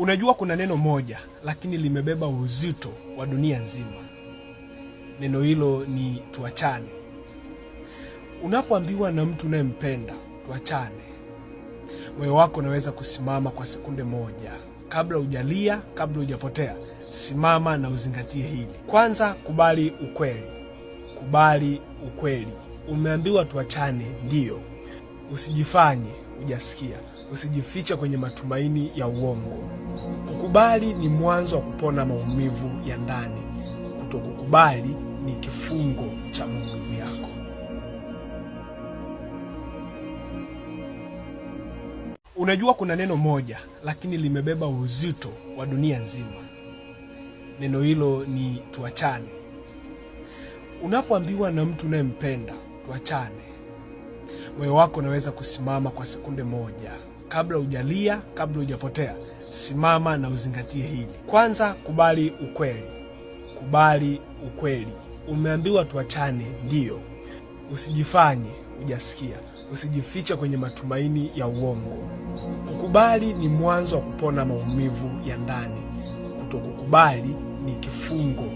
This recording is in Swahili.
Unajua kuna neno moja lakini limebeba uzito wa dunia nzima. Neno hilo ni tuachane. Unapoambiwa na mtu unayempenda tuachane, moyo wako unaweza kusimama kwa sekunde moja. Kabla hujalia, kabla hujapotea, simama na uzingatie hili. Kwanza, kubali ukweli. Kubali ukweli. Umeambiwa tuachane, ndiyo. Usijifanye hujasikia. Usijifiche kwenye matumaini ya uongo. Kukubali ni mwanzo wa kupona maumivu ya ndani. Kutokukubali ni kifungo cha maumivu yako. Unajua kuna neno moja lakini limebeba uzito wa dunia nzima. Neno hilo ni tuachane. Unapoambiwa na mtu unayempenda tuachane, moyo wako unaweza kusimama kwa sekunde moja. Kabla hujalia, kabla hujapotea, simama na uzingatie hili. Kwanza, kubali ukweli. Kubali ukweli. Umeambiwa tuachane, ndiyo. Usijifanye hujasikia. Usijifiche kwenye matumaini ya uongo. Kukubali ni mwanzo wa kupona maumivu ya ndani. Kutokukubali ni kifungo